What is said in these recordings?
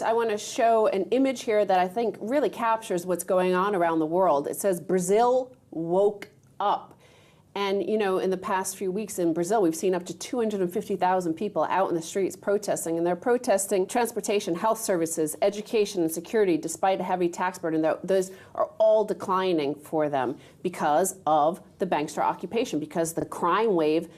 I want to show an image here that I think really captures what's going on around the world. It says Brazil woke up. And, you know, in the past few weeks in Brazil, we've seen up to 250,000 people out in the streets protesting. And they're protesting transportation, health services, education, and security, despite a heavy tax burden. Those are all declining for them because of the bankster occupation, because the crime wave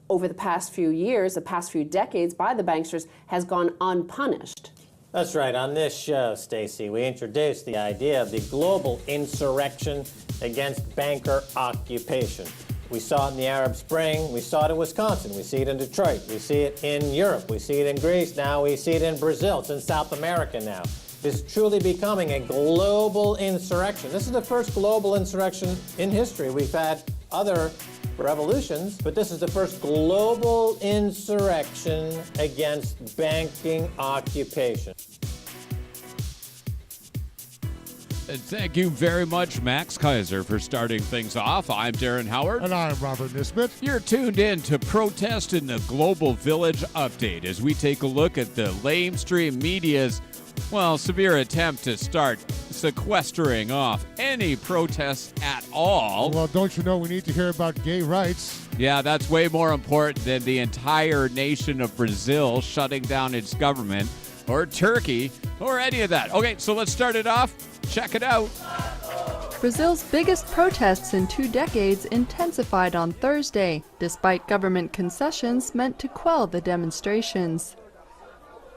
over the past few years, the past few decades by the banksters has gone unpunished. That's right. On this show, Stacey, we introduced the idea of the global insurrection against banker occupation. We saw it in the Arab Spring. We saw it in Wisconsin. We see it in Detroit. We see it in Europe. We see it in Greece. Now we see it in Brazil. It's in South America now. It's truly becoming a global insurrection. This is the first global insurrection in history. We've had other revolutions, but this is the first global insurrection against banking occupation. Thank you very much, Max Kaiser, for starting things off. I'm Darren Howard. And I'm Robert Nisbet. You're tuned in to Protest in the Global Village Update as we take a look at the lamestream media's, severe attempt to start sequestering off any protests at all. Well, don't you know we need to hear about gay rights? Yeah, that's way more important than the entire nation of Brazil shutting down its government, or Turkey, or any of that. Okay, so let's start it off. Check it out. Brazil's biggest protests in 2 decades intensified on Thursday, despite government concessions meant to quell the demonstrations.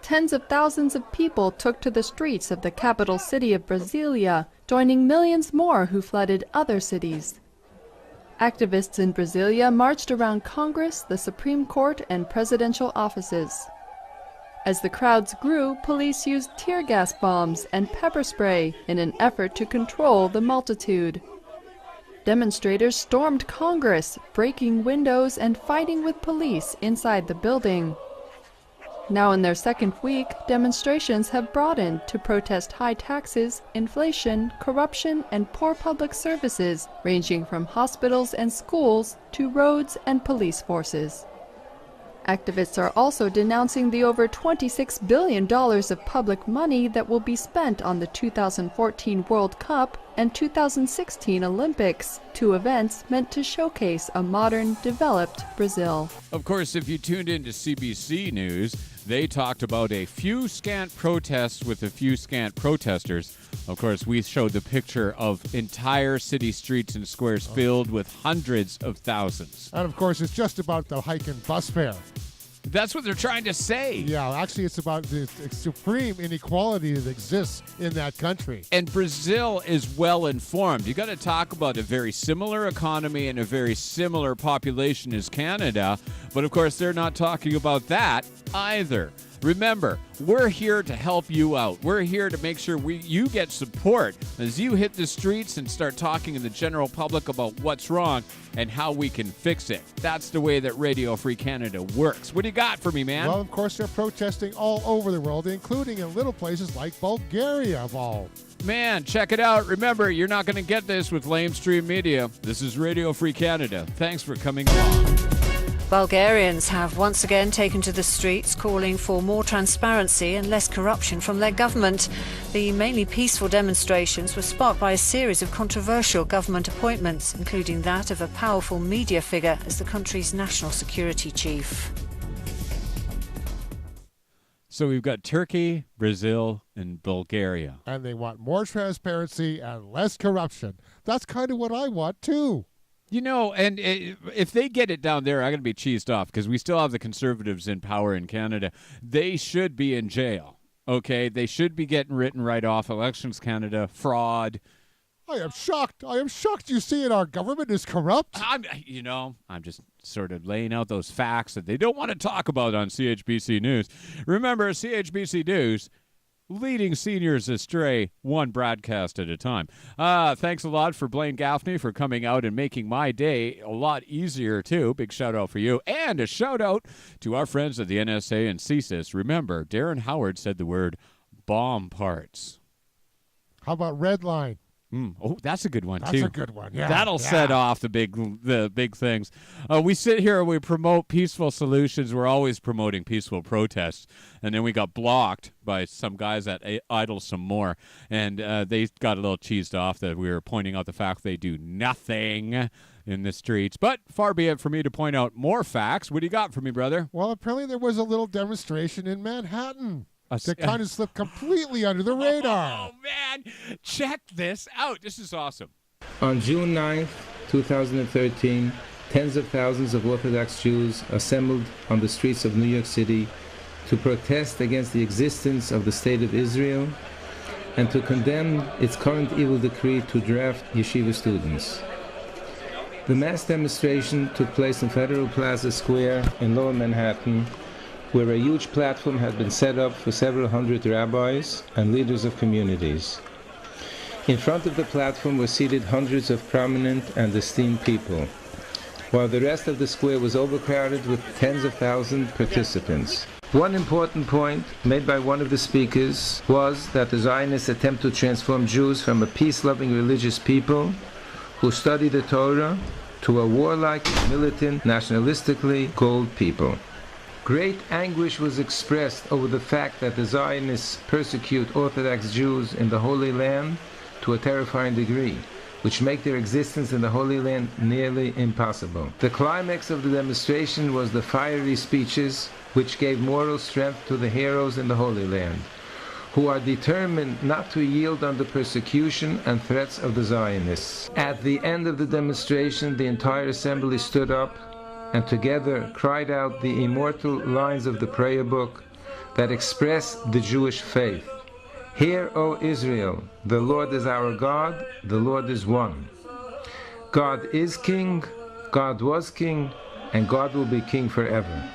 Tens of thousands of people took to the streets of the capital city of Brasilia, joining millions more who flooded other cities. Activists in Brasilia marched around Congress, the Supreme Court, and presidential offices. As the crowds grew, police used tear gas bombs and pepper spray in an effort to control the multitude. Demonstrators stormed Congress, breaking windows and fighting with police inside the building. Now in their second week, demonstrations have broadened to protest high taxes, inflation, corruption, and poor public services, ranging from hospitals and schools to roads and police forces. Activists are also denouncing the over $26 billion of public money that will be spent on the 2014 World Cup and 2016 Olympics, 2 events meant to showcase a modern, developed Brazil. Of course, if you tuned into CBC News, they talked about a few scant protests with a few scant protesters. Of course, we showed the picture of entire city streets and squares filled with hundreds of thousands. And of course, it's just about the hike in bus fare. That's what they're trying to say. Yeah, actually, it's about the supreme inequality that exists in that country. And Brazil is well informed. You got to talk about a very similar economy and a very similar population as Canada. But of course, they're not talking about that either. Remember, we're here to help you out. We're here to make sure you get support as you hit the streets and start talking to the general public about what's wrong and how we can fix it. That's the way that Radio Free Canada works. What do you got for me, man? Well, of course, they're protesting all over the world, including in little places like Bulgaria of all. Man, check it out. Remember, you're not going to get this with lamestream media. This is Radio Free Canada. Thanks for coming along. Bulgarians have once again taken to the streets calling for more transparency and less corruption from their government. The mainly peaceful demonstrations were sparked by a series of controversial government appointments, including that of a powerful media figure as the country's national security chief. So we've got Turkey, Brazil, and Bulgaria. And they want more transparency and less corruption. That's kind of what I want, too. You know, and if they get it down there, I'm going to be cheesed off because we still have the Conservatives in power in Canada. They should be in jail, okay? They should be getting written right off. Elections Canada, fraud. I am shocked. I am shocked you see it. Our government is corrupt. I'm just sort of laying out those facts that they don't want to talk about on CHBC News. Remember, CHBC News, leading seniors astray, one broadcast at a time. Thanks a lot for Blaine Gaffney for coming out and making my day a lot easier, too. Big shout-out for you. And a shout-out to our friends at the NSA and CSIS. Remember, Darren Howard said the word bomb parts. How about red line? Oh, that's a good one, That's too. a good one, yeah. That'll yeah. set off the big things. We sit here and we promote peaceful solutions. We're always promoting peaceful protests. And then we got blocked by some guys at Idle Some More. And they got a little cheesed off that we were pointing out the fact they do nothing in the streets. But far be it for me to point out more facts. What do you got for me, brother? Well, apparently there was a little demonstration in Manhattan that kind of slipped completely under the radar. Oh, man. Check this out. This is awesome. On June 9th, 2013, tens of thousands of Orthodox Jews assembled on the streets of New York City to protest against the existence of the State of Israel and to condemn its current evil decree to draft yeshiva students. The mass demonstration took place in Federal Plaza Square in Lower Manhattan, where a huge platform had been set up for several hundred rabbis and leaders of communities. In front of the platform were seated hundreds of prominent and esteemed people, while the rest of the square was overcrowded with tens of thousands participants. One important point made by one of the speakers was that the Zionists attempt to transform Jews from a peace-loving religious people who study the Torah to a warlike, militant, nationalistically cold people. Great anguish was expressed over the fact that the Zionists persecute Orthodox Jews in the Holy Land to a terrifying degree, which make their existence in the Holy Land nearly impossible. The climax of the demonstration was the fiery speeches which gave moral strength to the heroes in the Holy Land, who are determined not to yield under persecution and threats of the Zionists. At the end of the demonstration, the entire assembly stood up and together cried out the immortal lines of the prayer book that express the Jewish faith. Hear, O Israel, the Lord is our God, the Lord is one. God is king, God was king, and God will be king forever.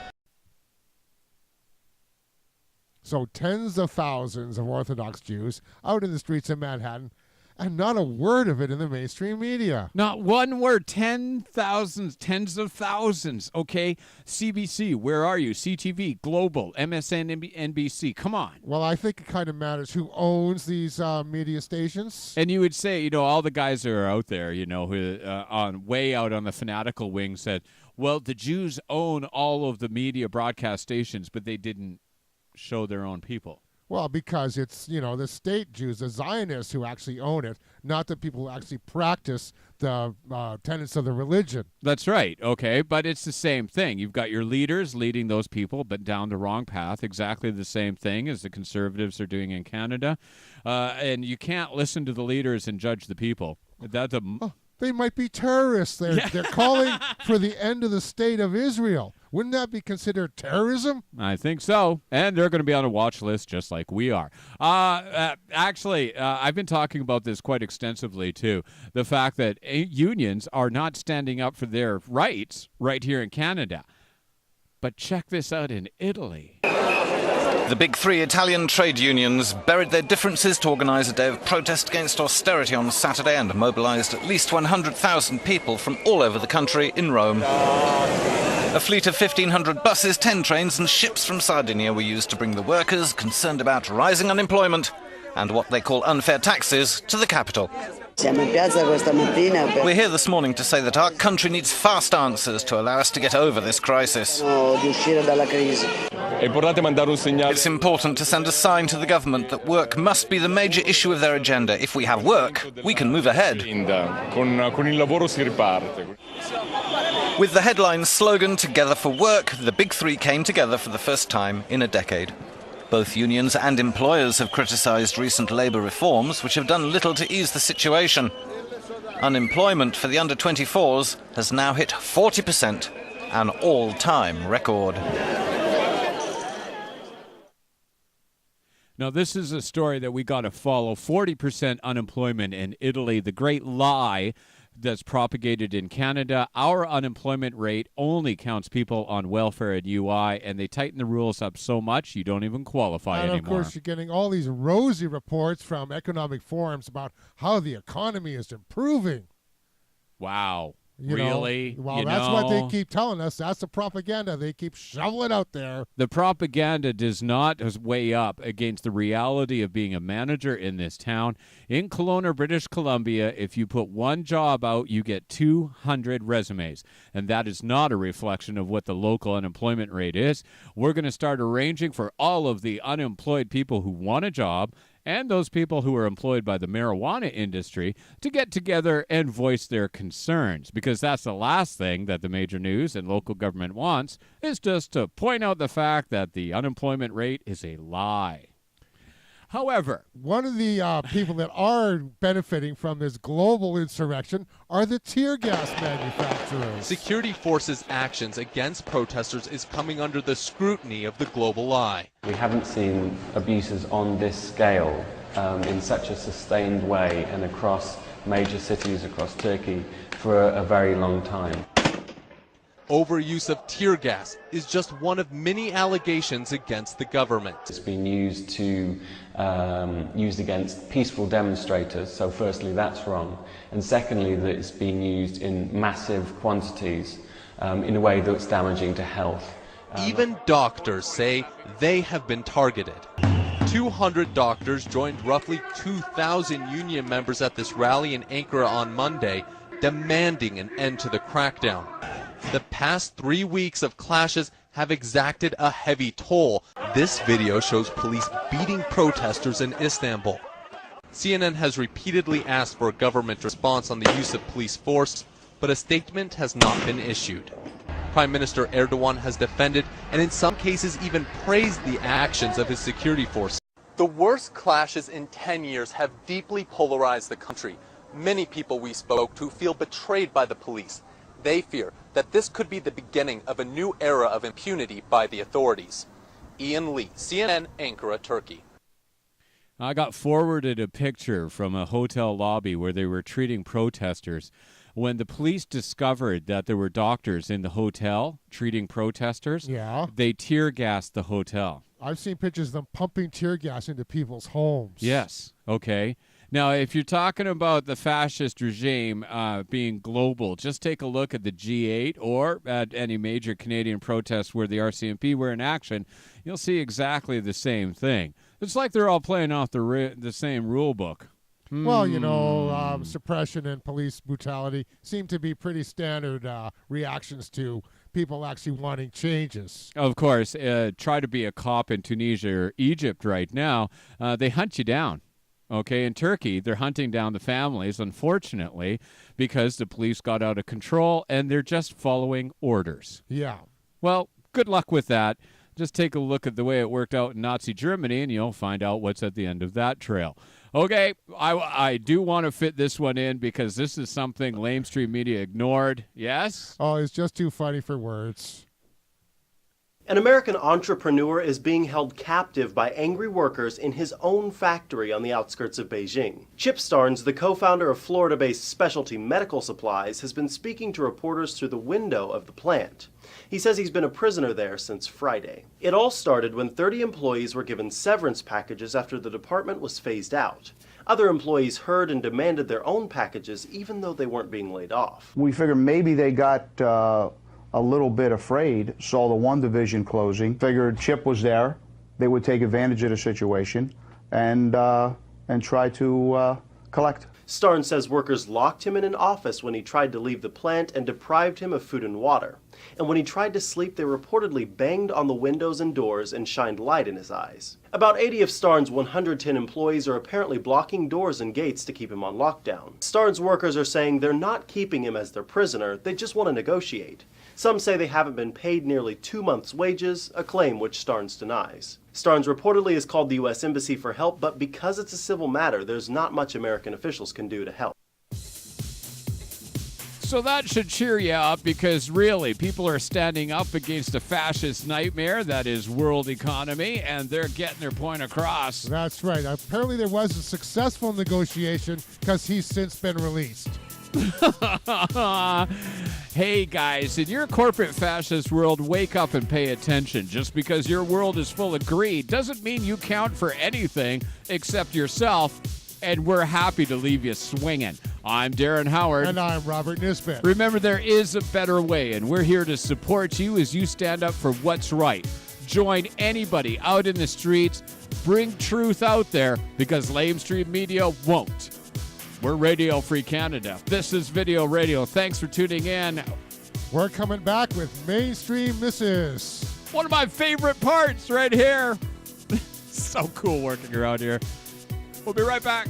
So tens of thousands of Orthodox Jews out in the streets of Manhattan, and not a word of it in the mainstream media. Not one word. 10,000, tens of thousands. Okay, CBC, where are you? CTV, Global, MSN, NBC. Come on. Well, I think it kind of matters who owns these media stations. And you would say, all the guys that are out there, who way out on the fanatical wing said, well, the Jews own all of the media broadcast stations, but they didn't show their own people. Well, because it's, the state Jews, the Zionists who actually own it, not the people who actually practice the tenets of the religion. That's right, okay, but it's the same thing. You've got your leaders leading those people, but down the wrong path, exactly the same thing as the conservatives are doing in Canada. And you can't listen to the leaders and judge the people. They might be terrorists. They're calling for the end of the state of Israel. Wouldn't that be considered terrorism? I think so. And they're going to be on a watch list just like we are. Actually, I've been talking about this quite extensively, too. The fact that unions are not standing up for their rights right here in Canada. But check this out in Italy. The big three Italian trade unions buried their differences to organise a day of protest against austerity on Saturday and mobilised at least 100,000 people from all over the country in Rome. A fleet of 1,500 buses, 10 trains and ships from Sardinia were used to bring the workers concerned about rising unemployment and what they call unfair taxes to the capital. We're here this morning to say that our country needs fast answers to allow us to get over this crisis. It's important to send a sign to the government that work must be the major issue of their agenda. If we have work, we can move ahead. With the headline slogan, Together for Work, the big three came together for the first time in a decade. Both unions and employers have criticised recent labour reforms, which have done little to ease the situation. Unemployment for the under-24s has now hit 40%, an all-time record. Now, this is a story that we got to follow. 40% unemployment in Italy, the great lie that's propagated in Canada. Our unemployment rate only counts people on welfare and UI, and they tighten the rules up so much you don't even qualify anymore. And, of course, you're getting all these rosy reports from economic forums about how the economy is improving. Wow. Really? Well, that's what they keep telling us. That's the propaganda. They keep shoveling out there. The propaganda does not weigh up against the reality of being a manager in this town. In Kelowna, British Columbia, if you put one job out, you get 200 resumes. And that is not a reflection of what the local unemployment rate is. We're going to start arranging for all of the unemployed people who want a job and those people who are employed by the marijuana industry to get together and voice their concerns, because that's the last thing that the major news and local government wants, is just to point out the fact that the unemployment rate is a lie. However, one of the people that are benefiting from this global insurrection are the tear gas manufacturers. Security forces' actions against protesters is coming under the scrutiny of the global eye. We haven't seen abuses on this scale in such a sustained way and across major cities across Turkey for a very long time. Overuse of tear gas is just one of many allegations against the government. It's been used against peaceful demonstrators, so firstly that's wrong, and secondly that it's been used in massive quantities in a way that's damaging to health. Even doctors say they have been targeted. 200 doctors joined roughly 2,000 union members at this rally in Ankara on Monday, demanding an end to the crackdown. The past 3 weeks of clashes have exacted a heavy toll. This video shows police beating protesters in Istanbul. CNN has repeatedly asked for a government response on the use of police force, but a statement has not been issued. Prime Minister Erdogan has defended and in some cases even praised the actions of his security forces. The worst clashes in 10 years have deeply polarized the country. Many people we spoke to feel betrayed by the police. They fear that this could be the beginning of a new era of impunity by the authorities. Ian Lee, CNN, Ankara, Turkey. I got forwarded a picture from a hotel lobby where they were treating protesters. When the police discovered that there were doctors in the hotel treating protesters, they tear gassed the hotel. I've seen pictures of them pumping tear gas into people's homes. Yes. Okay. Now, if you're talking about the fascist regime being global, just take a look at the G8 or at any major Canadian protests where the RCMP were in action. You'll see exactly the same thing. It's like they're all playing off the same rule book. Well, suppression and police brutality seem to be pretty standard reactions to people actually wanting changes. Of course, try to be a cop in Tunisia or Egypt right now. They hunt you down. Okay, in Turkey, they're hunting down the families, unfortunately, because the police got out of control and they're just following orders. Yeah. Well, good luck with that. Just take a look at the way it worked out in Nazi Germany, and you'll find out what's at the end of that trail. Okay, I do want to fit this one in because this is something lamestream media ignored. Yes? Oh, it's just too funny for words. An American entrepreneur is being held captive by angry workers in his own factory on the outskirts of Beijing. Chip Starnes, the co-founder of Florida-based Specialty Medical Supplies, has been speaking to reporters through the window of the plant. He says he's been a prisoner there since Friday. It all started when 30 employees were given severance packages after the department was phased out. Other employees heard and demanded their own packages even though they weren't being laid off. We figured maybe they got a little bit afraid, saw the one division closing, figured Chip was there, they would take advantage of the situation and try to collect. Starnes says workers locked him in an office when he tried to leave the plant and deprived him of food and water. And when he tried to sleep, they reportedly banged on the windows and doors and shined light in his eyes. About 80 of Starnes' 110 employees are apparently blocking doors and gates to keep him on lockdown. Starnes workers are saying they're not keeping him as their prisoner, they just want to negotiate. Some say they haven't been paid nearly 2 months' wages, a claim which Starnes denies. Starnes reportedly has called the U.S. Embassy for help, but because it's a civil matter, there's not much American officials can do to help. So that should cheer you up because really people are standing up against a fascist nightmare that is world economy and they're getting their point across. That's right. Apparently there was a successful negotiation because he's since been released. Hey guys, in your corporate fascist world, wake up and pay attention. Just because your world is full of greed doesn't mean you count for anything except yourself, and we're happy to leave you swinging. I'm Darren Howard. And I'm Robert Nisbet. Remember, there is a better way, and we're here to support you as you stand up for what's right. Join anybody out in the streets. Bring truth out there, because lamestream media won't. We're Radio Free Canada. This is Video Radio. Thanks for tuning in. We're coming back with Mainstream Mrs. One of my favorite parts right here. So cool working around here. We'll be right back.